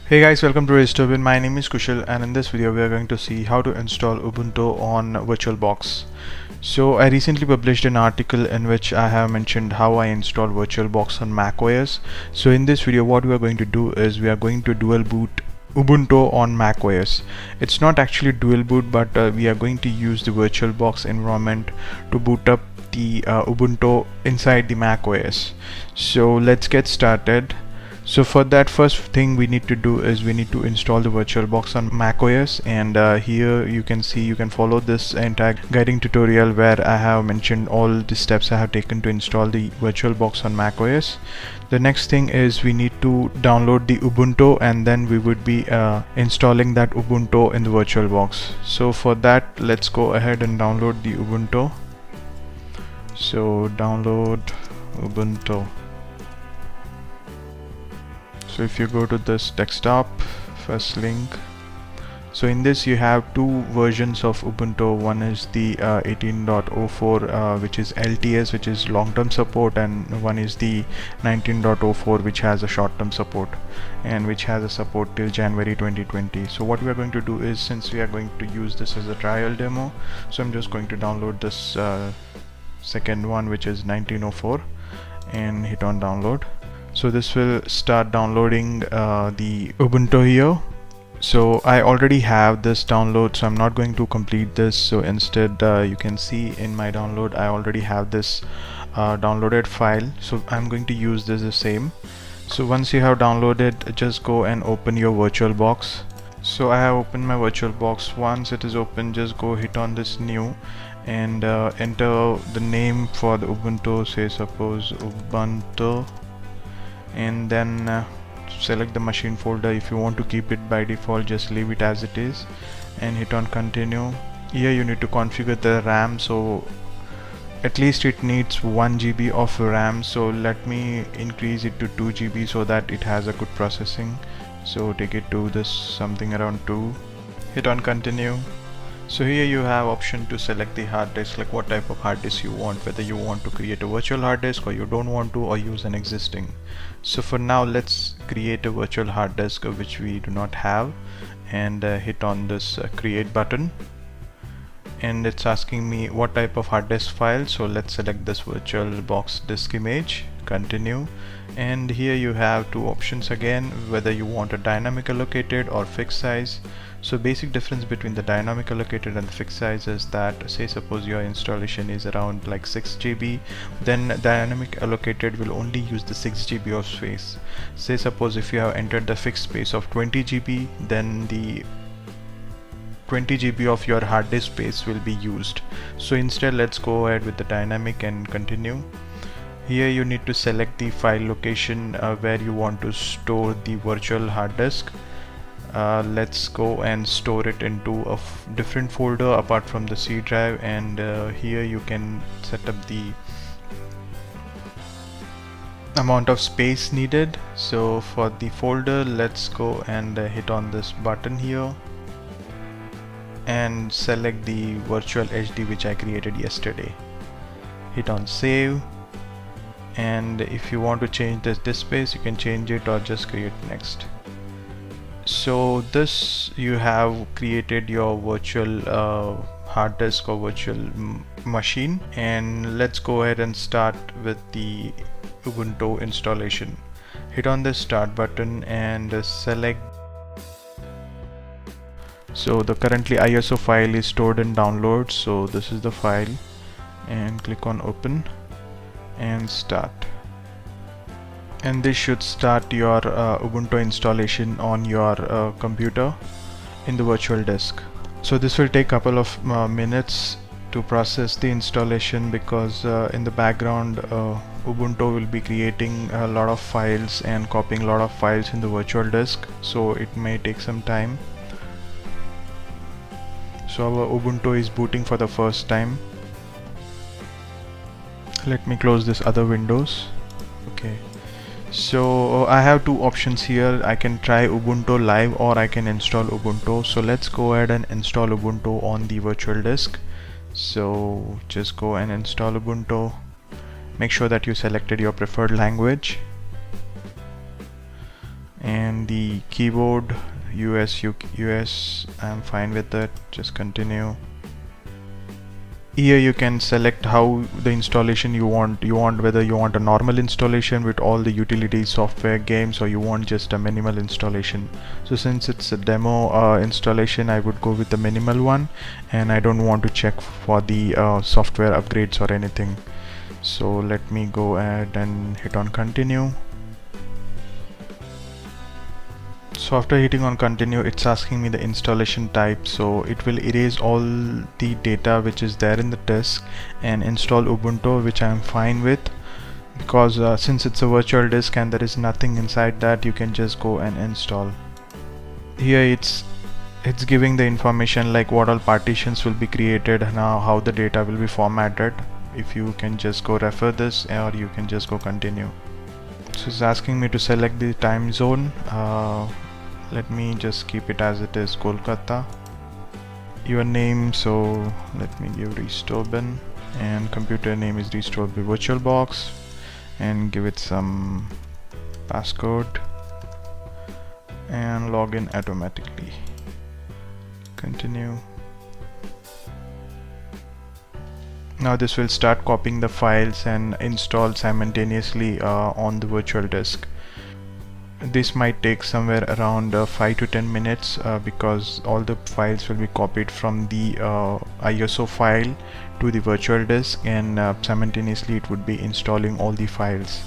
Hey guys, welcome to Restubin. My name is Kushal, and in this video we are going to see how to install Ubuntu on VirtualBox. So I recently published an article in which I have mentioned how I install VirtualBox on macOS. So in this video what we are going to do is we are going to dual boot Ubuntu on macOS. It's not actually dual boot, but we are going to use the VirtualBox environment to boot up the Ubuntu inside the macOS. So let's get started. So for that, first thing we need to do is we need to install the VirtualBox on macOS, and here you can see you can follow this entire guiding tutorial where I have mentioned all the steps I have taken to install the VirtualBox on macOS. The next thing is we need to download the Ubuntu, and then we would be installing that Ubuntu in the VirtualBox. So for that, let's go ahead and download the Ubuntu. So download Ubuntu. So if you go to this desktop, first link, so in this you have two versions of Ubuntu. One is the 18.04 which is LTS, which is long-term support, and one is the 19.04 which has a short-term support and which has a support till January 2020. So what we are going to do is, since we are going to use this as a trial demo, so I'm just going to download this second one, which is 1904, and hit on download. So this will start downloading the Ubuntu here. So I already have this download, so I'm not going to complete this. So instead you can see in my download I already have this downloaded file, so I'm going to use this the same. So once you have downloaded, just go and open your VirtualBox. So I have opened my VirtualBox. Once it is open, just go hit on this new and enter the name for the Ubuntu, say suppose Ubuntu, and then select the machine folder. If you want to keep it by default, just leave it as it is and hit on continue. Here you need to configure the RAM, so at least it needs 1 GB of RAM, so let me increase it to 2 GB so that it has a good processing. So take it to this something around 2. Hit on continue. So here you have option to select the hard disk, like what type of hard disk you want, whether you want to create a virtual hard disk or you don't want to, or use an existing. So for now, let's create a virtual hard disk which we do not have, and hit on this create button, and it's asking me what type of hard disk file. So let's select this VirtualBox disk image, continue, and here you have two options again, whether you want a dynamic allocated or fixed size. So basic difference between the dynamic allocated and the fixed size is that, say suppose your installation is around like 6 GB, then dynamic allocated will only use the 6 GB of space. Say suppose if you have entered the fixed space of 20 GB, then the 20 GB of your hard disk space will be used. So instead, let's go ahead with the dynamic and continue. Here you need to select the file location where you want to store the virtual hard disk. Let's go and store it into a different folder apart from the C drive, and here you can set up the amount of space needed. So for the folder, let's go and hit on this button here and select the virtual HD which I created yesterday. Hit on save, and if you want to change this disk space, you can change it or just create next. So this, you have created your virtual hard disk or virtual machine, and let's go ahead and start with the Ubuntu installation. Hit on the start button and select. So the currently ISO file is stored in downloads, so this is the file, and click on open and start. And this should start your Ubuntu installation on your computer in the virtual disk. So this will take a couple of minutes to process the installation, because in the background Ubuntu will be creating a lot of files and copying a lot of files in the virtual disk, so it may take some time. So our Ubuntu is booting for the first time. Let me close this other windows. Okay. So I have two options here. I can try Ubuntu live or I can install Ubuntu. So let's go ahead and install Ubuntu on the virtual disk. So just go and install Ubuntu. Make sure that you selected your preferred language, And the keyboard US, I'm fine with that, just continue. Here you can select how the installation you want whether you want a normal installation with all the utility software games, or you want just a minimal installation. So since it's a demo installation, I would go with the minimal one, and I don't want to check for the software upgrades or anything. So let me go ahead and hit on continue. So after hitting on continue, it's asking me the installation type, so it will erase all the data which is there in the disk and install Ubuntu, which I'm fine with, because since it's a virtual disk and there is nothing inside that, you can just go and install. Here it's giving the information like what all partitions will be created, now how the data will be formatted. If you can just go refer this, or you can just go continue. So it's asking me to select the time zone. Let me just keep it as it is, Kolkata. Your name, so let me give Restobin, and computer name is Restore by VirtualBox, and give it some passcode and log in automatically. Continue. Now this will start copying the files and install simultaneously on the virtual disk. This might take somewhere around 5 to 10 minutes because all the files will be copied from the ISO file to the virtual disk, and simultaneously it would be installing all the files.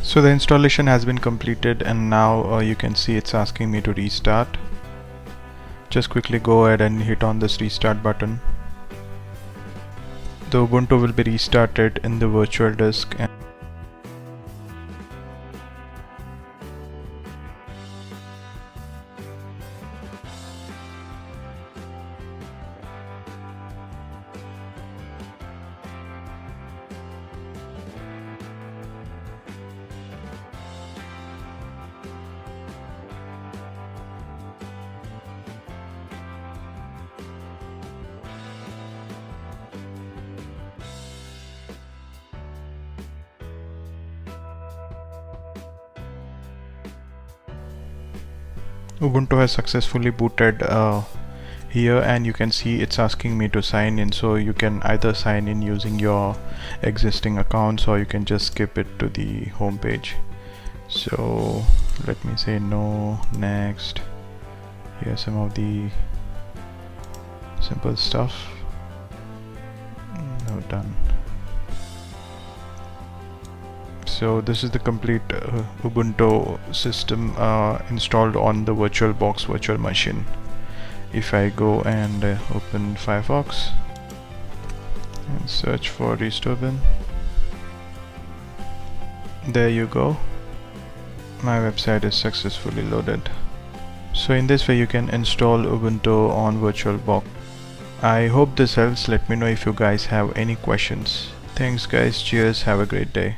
So the installation has been completed, and now you can see it's asking me to restart. Just quickly go ahead and hit on this restart button. The Ubuntu will be restarted in the virtual disk. Ubuntu has successfully booted here, and you can see it's asking me to sign in. So you can either sign in using your existing accounts, or you can just skip it to the home page. So let me say no, next. Here's some of the simple stuff. No, done. So this is the complete Ubuntu system installed on the VirtualBox virtual machine. If I go and open Firefox and search for Restobin, there you go, my website is successfully loaded. So in this way you can install Ubuntu on VirtualBox. I hope this helps. Let me know if you guys have any questions. Thanks guys, cheers, have a great day.